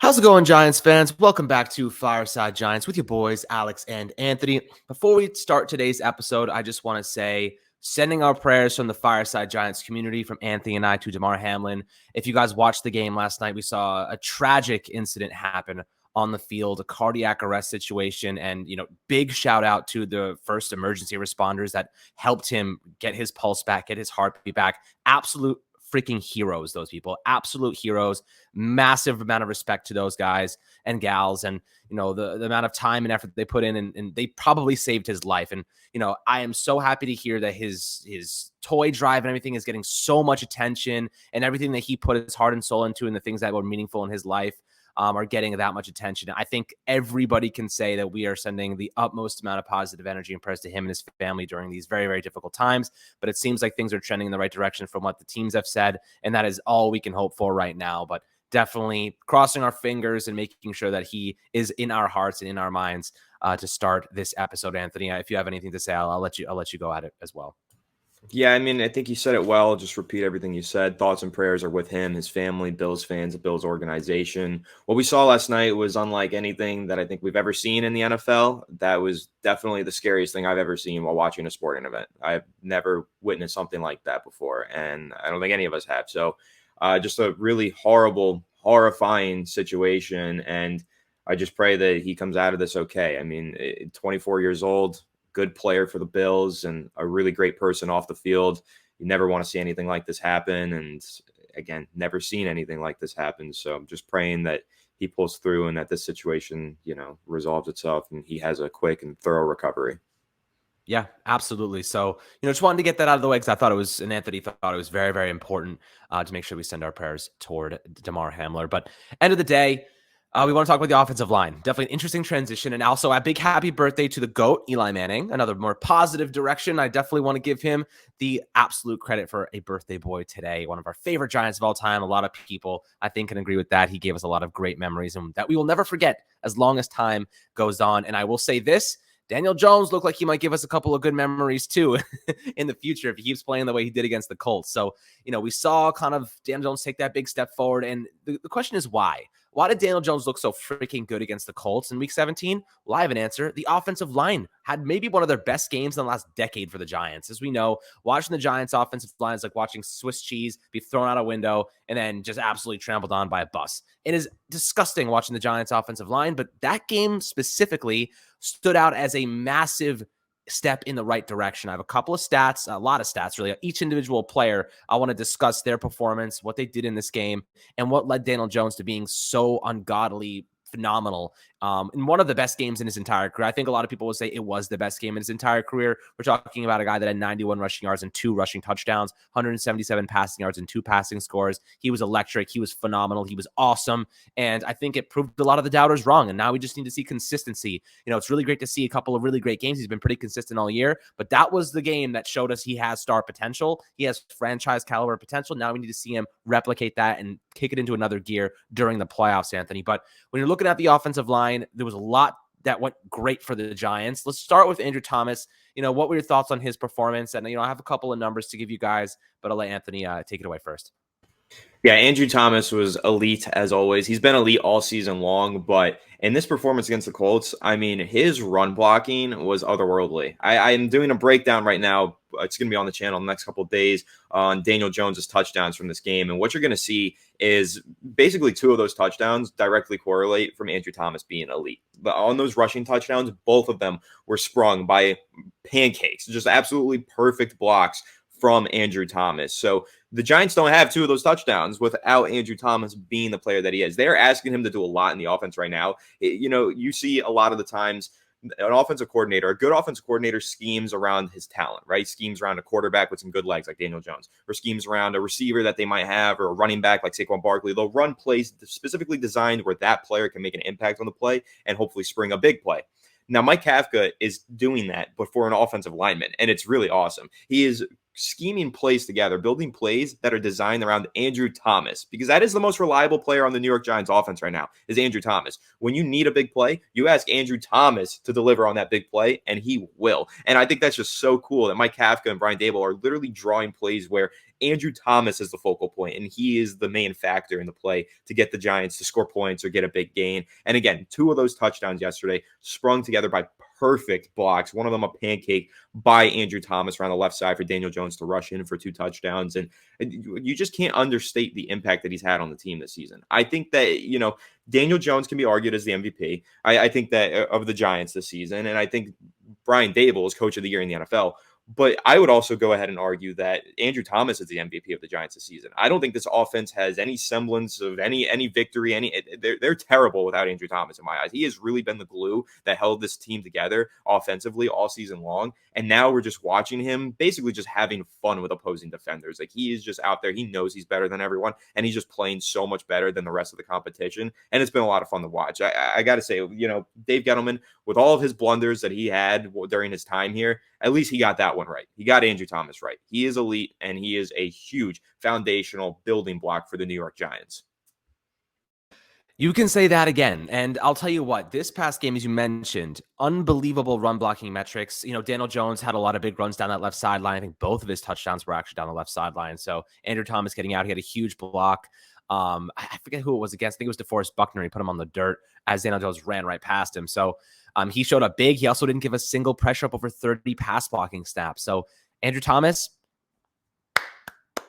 How's it going, Giants fans? Welcome back to Fireside Giants with your boys, Alex and Anthony. Before we start today's episode, I just want to say, sending our prayers from the Fireside Giants community, from Anthony and I to Damar, Hamlin. If you guys watched the game last night, we saw a tragic incident happen on the field, a cardiac arrest situation, and, big shout out to the first emergency responders that helped him get his pulse back, get his heartbeat back. Absolute freaking heroes, those people, absolute heroes. Massive amount of respect to those guys and gals, and the amount of time and effort they put in, and they probably saved his life. And I am so happy to hear that his toy drive and everything is getting so much attention, and everything that he put his heart and soul into, and the things that were meaningful in his life are getting that much attention. I think everybody can say that we are sending the utmost amount of positive energy and prayers to him and his family during these very, very difficult times. But it seems like things are trending in the right direction from what the teams have said, and that is all we can hope for right now. But definitely crossing our fingers and making sure that he is in our hearts and in our minds to start this episode. Anthony, if you have anything to say, I'll let you go at it as well. Yeah, I mean, I think you said it well. Just repeat everything you said. Thoughts and prayers are with him, his family, Bills fans, the Bills organization. What we saw last night was unlike anything that I think we've ever seen in the NFL. That was definitely the scariest thing I've ever seen while watching a sporting event. I've never witnessed something like that before, and I don't think any of us have. So just a really horrible, horrifying situation, and I just pray that he comes out of this okay. I mean, 24 years old, good player for the Bills and a really great person off the field. You never want to see anything like this happen. And again, never seen anything like this happen. So I'm just praying that he pulls through and that this situation, resolves itself and he has a quick and thorough recovery. Yeah, absolutely. So, just wanted to get that out of the way because I thought it was, and Anthony thought it was very, very important to make sure we send our prayers toward Damar Hamlin. But end of the day, we want to talk about the offensive line. Definitely an interesting transition. And also a big happy birthday to the GOAT, Eli Manning. Another more positive direction. I definitely want to give him the absolute credit for a birthday boy today. One of our favorite Giants of all time. A lot of people, I think, can agree with that. He gave us a lot of great memories and that we will never forget as long as time goes on. And I will say this, Daniel Jones looked like he might give us a couple of good memories too in the future if he keeps playing the way he did against the Colts. So, we saw kind of Daniel Jones take that big step forward. And the question is why? Why did Daniel Jones look so freaking good against the Colts in Week 17? Well, I have an answer. The offensive line had maybe one of their best games in the last decade for the Giants. As we know, watching the Giants offensive line is like watching Swiss cheese be thrown out a window and then just absolutely trampled on by a bus. It is disgusting watching the Giants offensive line, but that game specifically stood out as a massive step in the right direction. I have a couple of stats, a lot of stats really. Each individual player, I want to discuss their performance, what they did in this game, and what led Daniel Jones to being so ungodly phenomenal in one of the best games in his entire career. I think a lot of people will say it was the best game in his entire career. We're talking about a guy that had 91 rushing yards and 2 rushing touchdowns, 177 passing yards and 2 passing scores. He was electric. He was phenomenal. He was awesome. And I think it proved a lot of the doubters wrong. And now we just need to see consistency. It's really great to see a couple of really great games. He's been pretty consistent all year, but that was the game that showed us he has star potential. He has franchise caliber potential. Now we need to see him replicate that and kick it into another gear during the playoffs, Anthony. But when you're looking at the offensive line, there was a lot that went great for the Giants. Let's start with Andrew Thomas. What were your thoughts on his performance? And, I have a couple of numbers to give you guys, but I'll let Anthony take it away first. Yeah, Andrew Thomas was elite as always. He's been elite all season long, but in this performance against the Colts, I mean, his run blocking was otherworldly. I am doing a breakdown right now. It's going to be on the channel in the next couple of days on Daniel Jones's touchdowns from this game. And what you're going to see is basically 2 of those touchdowns directly correlate from Andrew Thomas being elite. But on those rushing touchdowns, both of them were sprung by pancakes, just absolutely perfect blocks from Andrew Thomas. So the Giants don't have 2 of those touchdowns without Andrew Thomas being the player that he is. They're asking him to do a lot in the offense right now. You see a lot of the times an offensive coordinator, a good offensive coordinator schemes around his talent, right? Schemes around a quarterback with some good legs like Daniel Jones, or schemes around a receiver that they might have, or a running back like Saquon Barkley. They'll run plays specifically designed where that player can make an impact on the play and hopefully spring a big play. Now, Mike Kafka is doing that, but for an offensive lineman, and it's really awesome. He is scheming plays together, building plays that are designed around Andrew Thomas, because that is the most reliable player on the New York Giants offense right now, is Andrew Thomas. When you need a big play, you ask Andrew Thomas to deliver on that big play, and he will. And I think that's just so cool that Mike Kafka and Brian Daboll are literally drawing plays where Andrew Thomas is the focal point, and he is the main factor in the play to get the Giants to score points or get a big gain. And again, 2 of those touchdowns yesterday sprung together by perfect blocks. One of them a pancake by Andrew Thomas around the left side for Daniel Jones to rush in for 2 touchdowns. And you just can't understate the impact that he's had on the team this season. I think that, Daniel Jones can be argued as the MVP. I think that of the Giants this season. And I think Brian Daboll is coach of the year in the NFL. But I would also go ahead and argue that Andrew Thomas is the MVP of the Giants this season. I don't think this offense has any semblance of any victory. They're terrible without Andrew Thomas in my eyes. He has really been the glue that held this team together offensively all season long. And now we're just watching him basically just having fun with opposing defenders. Like, he is just out there. He knows he's better than everyone, and he's just playing so much better than the rest of the competition. And it's been a lot of fun to watch. I got to say, Dave Gettleman, with all of his blunders that he had during his time here, at least he got that one right. He got Andrew Thomas right. He is elite, and he is a huge foundational building block for the New York Giants. You can say that again. And I'll tell you what, this past game, as you mentioned, unbelievable run blocking metrics. Daniel Jones had a lot of big runs down that left sideline. I think both of his touchdowns were actually down the left sideline. So Andrew Thomas getting out, he had a huge block. I forget who it was against. I think it was DeForest Buckner. He put him on the dirt as Daniel Jones ran right past him. So he showed up big. He also didn't give a single pressure up over 30 pass blocking snaps. So Andrew Thomas,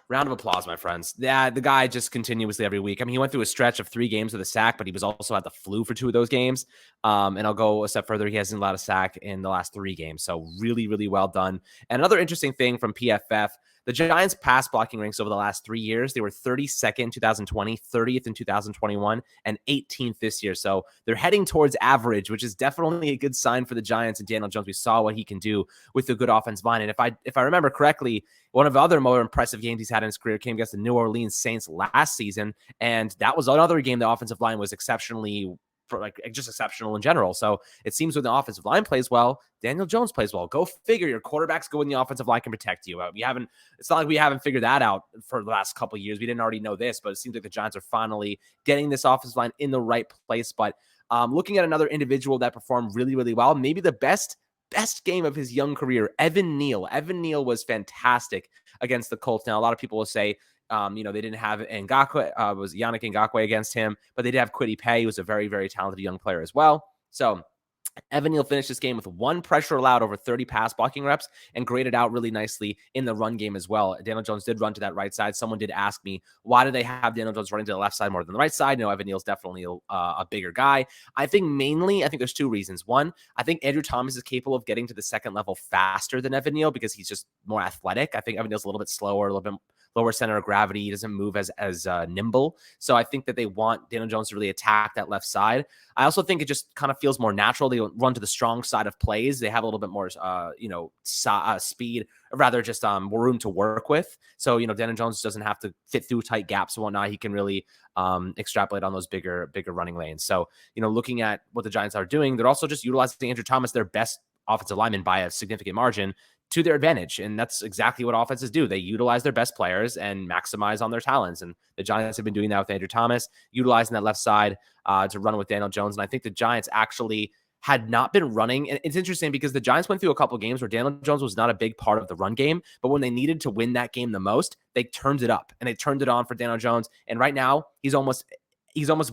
round of applause, my friends. Yeah, the guy just continuously every week. I mean, he went through a stretch of 3 games with a sack, but he was also had the flu for 2 of those games. And I'll go a step further. He hasn't allowed a sack in the last 3 games. So really, really well done. And another interesting thing from PFF, the Giants' pass blocking ranks over the last 3 years, they were 32nd in 2020, 30th in 2021, and 18th this year. So they're heading towards average, which is definitely a good sign for the Giants and Daniel Jones. We saw what he can do with the good offensive line. And if I remember correctly, one of the other more impressive games he's had in his career came against the New Orleans Saints last season. And that was another game the offensive line was exceptional in general. So it seems when the offensive line plays well, Daniel Jones plays well. Go figure. Your quarterback's good when the offensive line can protect you. It's not like we haven't figured that out for the last couple of years. We didn't already know this, but it seems like the Giants are finally getting this offensive line in the right place. But looking at another individual that performed really, really well, maybe the best game of his young career, Evan Neal. Evan Neal was fantastic against the Colts. Now, a lot of people will say, they didn't have Ngakoue, was Yannick Ngakoue against him, but they did have Kwity Paye, who was a very, very talented young player as well. So Evan Neal finished this game with 1 pressure allowed over 30 pass blocking reps and graded out really nicely in the run game as well. Daniel Jones did run to that right side. Someone did ask me, why do they have Daniel Jones running to the left side more than the right side? No, Evan Neal's definitely a bigger guy. I think there's 2 reasons. One, I think Andrew Thomas is capable of getting to the second level faster than Evan Neal because he's just more athletic. I think Evan Neal's a little bit slower, a little bit lower center of gravity. He doesn't move as nimble. So I think that they want Daniel Jones to really attack that left side. I also think it just kind of feels more natural. They run to the strong side of plays. They have a little bit more, speed, or rather just more room to work with. So, Daniel Jones doesn't have to fit through tight gaps and whatnot. He can really extrapolate on those bigger running lanes. So, looking at what the Giants are doing, they're also just utilizing Andrew Thomas, their best offensive lineman, by a significant margin, to their advantage. And that's exactly what offenses do. They utilize their best players and maximize on their talents. And the Giants have been doing that with Andrew Thomas, utilizing that left side to run with Daniel Jones. And I think the Giants actually had not been running. And it's interesting because the Giants went through a couple of games where Daniel Jones was not a big part of the run game, but when they needed to win that game the most, they turned it up and they turned it on for Daniel Jones. And right now he's almost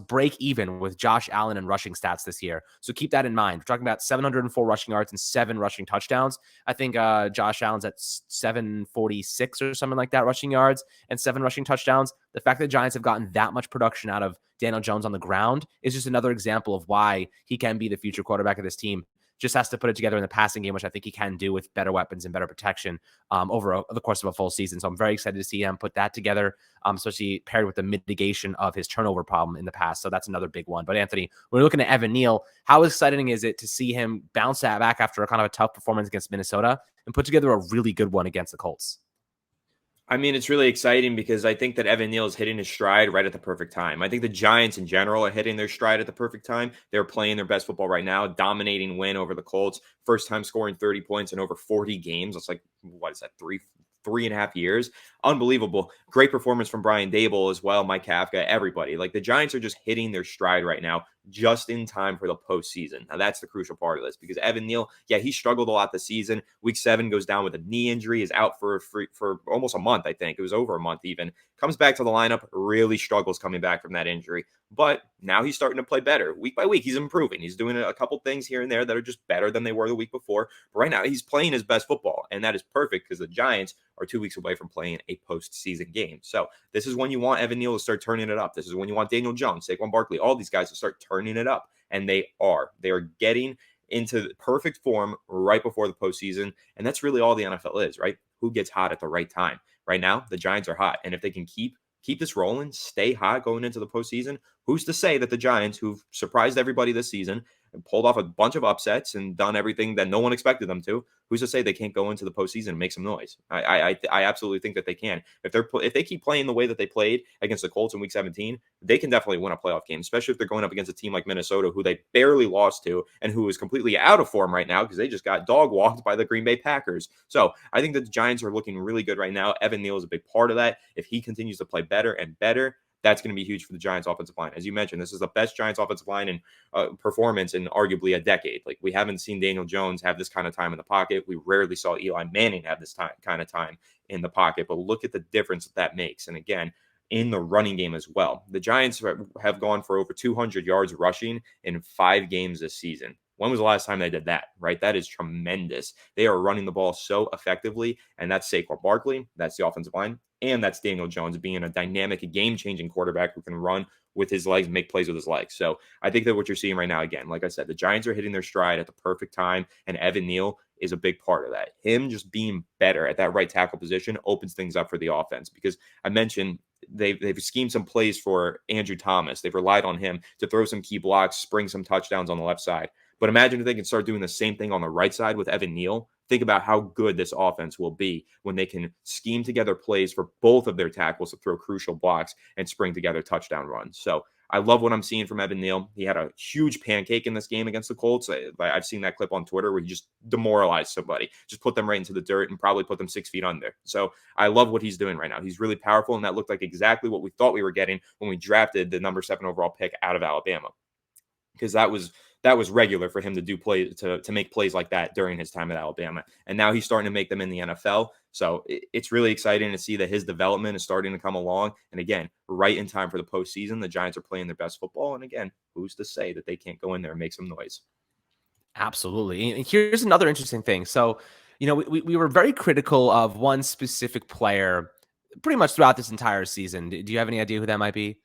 break even with Josh Allen in rushing stats this year. So keep that in mind. We're talking about 704 rushing yards and 7 rushing touchdowns. I think Josh Allen's at 746 or something like that rushing yards and 7 rushing touchdowns. The fact that the Giants have gotten that much production out of Daniel Jones on the ground is just another example of why he can be the future quarterback of this team. Just has to put it together in the passing game, which I think he can do with better weapons and better protection over the course of a full season. So I'm very excited to see him put that together, especially paired with the mitigation of his turnover problem in the past. So that's another big one. But Anthony, when we're looking at Evan Neal, how exciting is it to see him bounce that back after a kind of a tough performance against Minnesota and put together a really good one against the Colts? I mean, it's really exciting because I think that Evan Neal is hitting his stride right at the perfect time. I think the Giants in general are hitting their stride at the perfect time. They're playing their best football right now, dominating win over the Colts. First time scoring 30 points in over 40 games. It's like, what is that, 3.5 years. Unbelievable. Great performance from Brian Dable as well, Mike Kafka, everybody. Like the Giants are just hitting their stride right now, just in time for the postseason. Now that's the crucial part of this because Evan Neal, yeah, he struggled a lot this season. Week 7 goes down with a knee injury, is out for almost a month. I think it was over a month even. Comes back to the lineup, really struggles coming back from that injury. But now he's starting to play better week by week. He's improving. He's doing a couple things here and there that are just better than they were the week before. But right now, he's playing his best football, and that is perfect because the Giants are 2 weeks away from playing a postseason game. So this is when you want Evan Neal to start turning it up. This is when you want Daniel Jones, Saquon Barkley, all these guys to start turning it up, and they are. They are getting into perfect form right before the postseason, and that's really all the NFL is, right? Who gets hot at the right time? Right now, the Giants are hot, and if they can keep this rolling, stay hot going into the postseason, who's to say that the Giants, who've surprised everybody this season and pulled off a bunch of upsets and done everything that no one expected them to, who's to say they can't go into the postseason and make some noise? I absolutely think that they can. If they keep playing the way that they played against the Colts in Week 17, they can definitely win a playoff game, especially if they're going up against a team like Minnesota, who they barely lost to and who is completely out of form right now because they just got dog walked by the Green Bay Packers. So I think that the Giants are looking really good right now. Evan Neal is a big part of that. If he continues to play better and better, that's going to be huge for the Giants offensive line. As you mentioned, this is the best Giants offensive line in performance in arguably a decade. Like we haven't seen Daniel Jones have this kind of time in the pocket. We rarely saw Eli Manning have this kind of time in the pocket, but look at the difference that makes. And again, in the running game as well. The Giants have gone for over 200 yards rushing in 5 games this season. When was the last time they did that, right? That is tremendous. They are running the ball so effectively, and that's Saquon Barkley, that's the offensive line, and that's Daniel Jones being a dynamic, game-changing quarterback who can run with his legs, make plays with his legs. So I think that what you're seeing right now, again, like I said, the Giants are hitting their stride at the perfect time, and Evan Neal is a big part of that. Him just being better at that right tackle position opens things up for the offense because I mentioned they've schemed some plays for Andrew Thomas. They've relied on him to throw some key blocks, spring some touchdowns on the left side. But imagine if they can start doing the same thing on the right side with Evan Neal. Think about how good this offense will be when they can scheme together plays for both of their tackles to throw crucial blocks and spring together touchdown runs. So I love what I'm seeing from Evan Neal. He had a huge pancake in this game against the Colts. I've seen that clip on Twitter where he just demoralized somebody, just put them right into the dirt and probably put them 6 feet under. So I love what he's doing right now. He's really powerful, and that looked like exactly what we thought we were getting when we drafted the number 7 overall pick out of Alabama, because that was regular for him to do play to make plays like that during his time at Alabama. And now he's starting to make them in the NFL. So it's really exciting to see that his development is starting to come along. And again, right in time for the postseason, the Giants are playing their best football. And again, who's to say that they can't go in there and make some noise? Absolutely. And here's another interesting thing. So, we were very critical of one specific player pretty much throughout this entire season. Do you have any idea who that might be?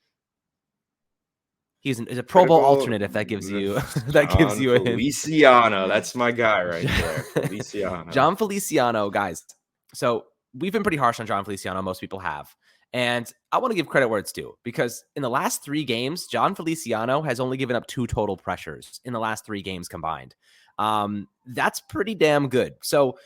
He's a Pro Bowl Critical. alternate, if that gives you John a hint. Feliciano. That's my guy right there. Feliciano. John Feliciano, guys. So we've been pretty harsh on John Feliciano. Most people have. And I want to give credit where it's due because in the last 3 games, John Feliciano has only given up 2 total pressures in the last 3 games combined. That's pretty damn good. So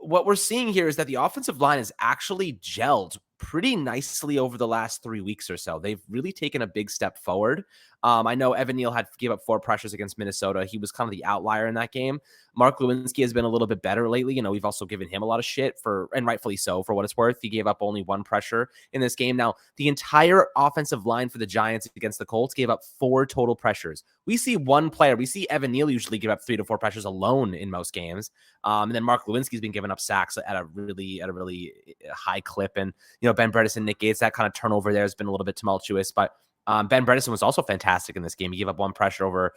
what we're seeing here is that the offensive line has actually gelled pretty nicely over the last 3 weeks or so. They've really taken a big step forward. I know Evan Neal gave up 4 pressures against Minnesota. He was kind of the outlier in that game. Mark Lewinsky has been a little bit better lately. We've also given him a lot of shit and rightfully so, for what it's worth. He gave up only 1 pressure in this game. Now, the entire offensive line for the Giants against the Colts gave up 4 total pressures. We see one player. We see Evan Neal usually give up 3 to 4 pressures alone in most games. And then Mark Lewinsky's been giving up sacks at a really high clip. And, Ben Bredesen, Nick Gates, that kind of turnover there has been a little bit tumultuous, but Ben Bredesen was also fantastic in this game. He gave up 1 pressure over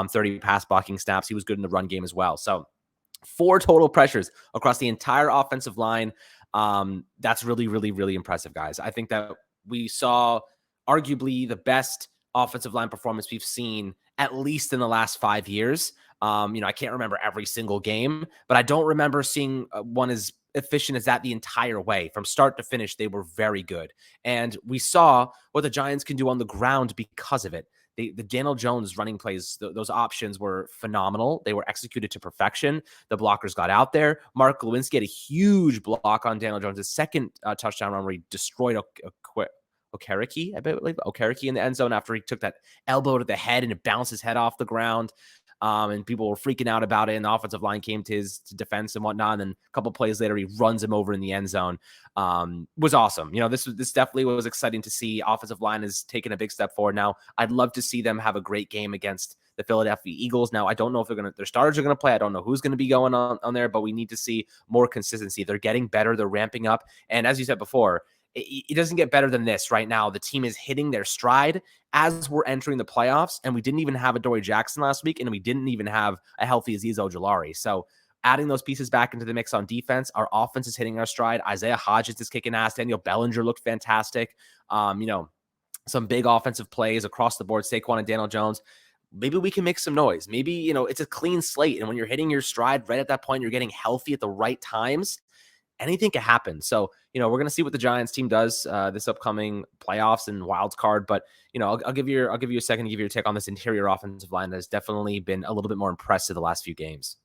30 pass blocking snaps. He was good in the run game as well. So 4 total pressures across the entire offensive line. That's really, really, really impressive, guys. I think that we saw arguably the best offensive line performance we've seen at least in the last 5 years. I can't remember every single game, but I don't remember seeing one as efficient as that the entire way. From start to finish, they were very good. And we saw what the Giants can do on the ground because of it. The Daniel Jones running plays, those options were phenomenal. They were executed to perfection. The blockers got out there. Mark Lewinsky had a huge block on Daniel Jones' 2nd touchdown run where he destroyed Okereke, I believe, Okereke in the end zone after he took that elbow to the head and it bounced his head off the ground. And people were freaking out about it. And the offensive line came to his defense and whatnot. And then a couple plays later, he runs him over in the end zone. Was awesome. This definitely was exciting to see. Offensive line is taking a big step forward. Now, I'd love to see them have a great game against the Philadelphia Eagles. Now, I don't know if their starters are going to play. I don't know who's going to be going on there, but we need to see more consistency. They're getting better. They're ramping up. And as you said before, it doesn't get better than this right now. The team is hitting their stride as we're entering the playoffs, and we didn't even have a Dory Jackson last week, and we didn't even have a healthy Azeez Ojulari. So adding those pieces back into the mix on defense, our offense is hitting our stride. Isaiah Hodgins is kicking ass. Daniel Bellinger looked fantastic. Some big offensive plays across the board. Saquon and Daniel Jones. Maybe we can make some noise. Maybe, it's a clean slate. And when you're hitting your stride right at that point, you're getting healthy at the right times. Anything can happen. So, we're going to see what the Giants team does this upcoming playoffs and wild card. But, I'll give you a second to give your take on this interior offensive line that has definitely been a little bit more impressive the last few games.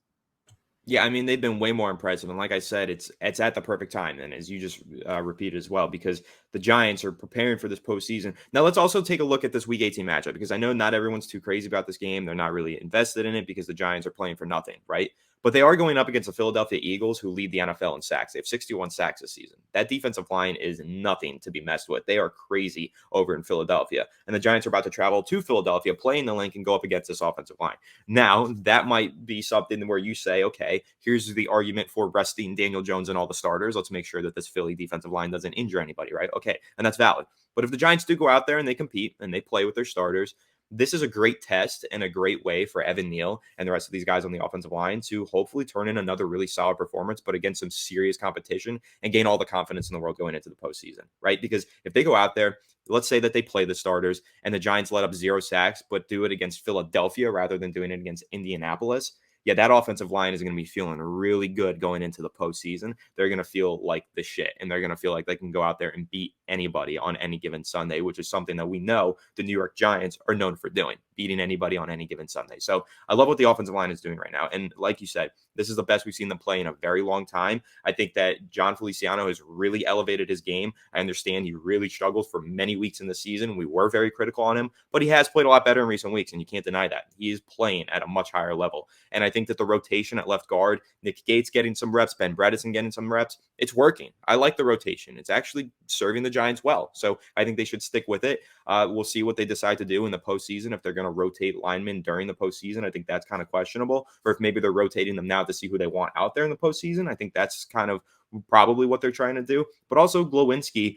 Yeah, I mean, they've been way more impressive. And like I said, it's at the perfect time, and as you just repeated as well, because the Giants are preparing for this postseason. Now, let's also take a look at this Week 18 matchup, because I know not everyone's too crazy about this game. They're not really invested in it because the Giants are playing for nothing, right? But they are going up against the Philadelphia Eagles, who lead the NFL in sacks. They have 61 sacks this season. That defensive line is nothing to be messed with. They are crazy over in Philadelphia. And the Giants are about to travel to Philadelphia, play in the link, and go up against this offensive line. Now, that might be something where you say, okay, here's the argument for resting Daniel Jones and all the starters. Let's make sure that this Philly defensive line doesn't injure anybody, right? Okay, and that's valid. But if the Giants do go out there and they compete and they play with their starters, this is a great test and a great way for Evan Neal and the rest of these guys on the offensive line to hopefully turn in another really solid performance, but against some serious competition, and gain all the confidence in the world going into the postseason, right? Because if they go out there, let's say that they play the starters and the Giants let up 0 sacks, but do it against Philadelphia rather than doing it against Indianapolis. Yeah, that offensive line is going to be feeling really good going into the postseason. They're going to feel like the shit, and they're going to feel like they can go out there and beat anybody on any given Sunday, which is something that we know the New York Giants are known for doing, beating anybody on any given Sunday. So I love what the offensive line is doing right now. And like you said, this is the best we've seen them play in a very long time. I think that John Feliciano has really elevated his game. I understand he really struggled for many weeks in the season. We were very critical on him, but he has played a lot better in recent weeks, and you can't deny that. He is playing at a much higher level. And I think that the rotation at left guard, Nick Gates getting some reps, Ben Bredesen getting some reps, it's working. I like the rotation. It's actually serving the Giants well. So I think they should stick with it. We'll see what they decide to do in the postseason. If they're going to rotate linemen during the postseason, I think that's kind of questionable. Or if maybe they're rotating them now to see who they want out there in the postseason, I think that's kind of probably what they're trying to do. But also Glowinski,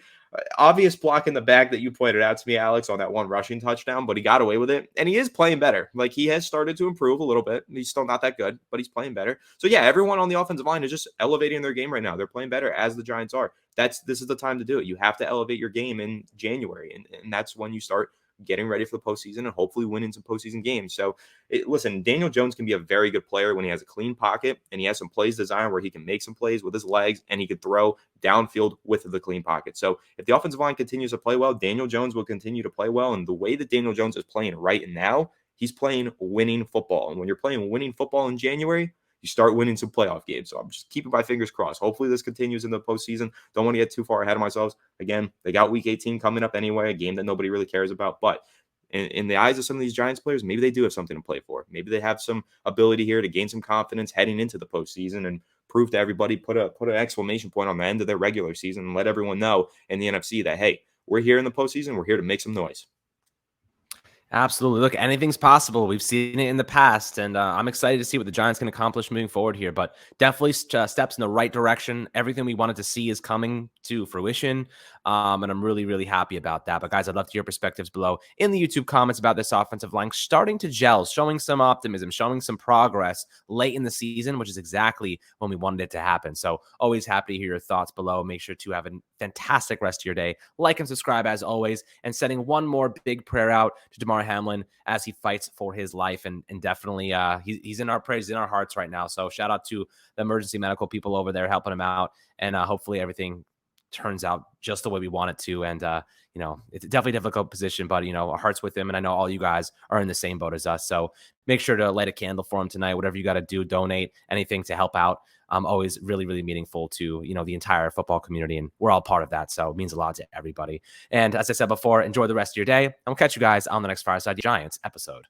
obvious block in the back that you pointed out to me, Alex, on that one rushing touchdown, but he got away with it. And he is playing better. Like, he has started to improve a little bit. He's still not that good, but he's playing better. So yeah, everyone on the offensive line is just elevating their game right now. They're playing better, as the Giants are. This is the time to do it. You have to elevate your game in January. And that's when you start getting ready for the postseason and hopefully winning some postseason games. So listen, Daniel Jones can be a very good player when he has a clean pocket and he has some plays designed where he can make some plays with his legs and he could throw downfield with the clean pocket. So if the offensive line continues to play well, Daniel Jones will continue to play well. And the way that Daniel Jones is playing right now, he's playing winning football. And when you're playing winning football in January, you start winning some playoff games. So I'm just keeping my fingers crossed. Hopefully this continues in the postseason. Don't want to get too far ahead of myself. Again, they got Week 18 coming up anyway, a game that nobody really cares about. But in the eyes of some of these Giants players, maybe they do have something to play for. Maybe they have some ability here to gain some confidence heading into the postseason and prove to everybody, put an exclamation point on the end of their regular season and let everyone know in the NFC that, hey, we're here in the postseason. We're here to make some noise. Absolutely. Look, anything's possible. We've seen it in the past, and I'm excited to see what the Giants can accomplish moving forward here. But definitely steps in the right direction. Everything we wanted to see is coming to fruition, and I'm really, really happy about that. But guys, I'd love to hear perspectives below in the YouTube comments about this offensive line starting to gel, showing some optimism, showing some progress late in the season, which is exactly when we wanted it to happen. So always happy to hear your thoughts below. Make sure to have a fantastic rest of your day. Like and subscribe as always, and sending one more big prayer out to Damar Hamlin as he fights for his life, and definitely he's in our prayers, in our hearts right now. So shout out to the emergency medical people over there helping him out, and hopefully everything turns out just the way we want it to. And it's definitely a difficult position, but our hearts with him, and I know all you guys are in the same boat as us. So make sure to light a candle for him tonight. Whatever you got to do, donate anything to help out. Always really, really meaningful to, the entire football community. And we're all part of that. So it means a lot to everybody. And as I said before, enjoy the rest of your day. And we'll catch you guys on the next Fireside Giants episode.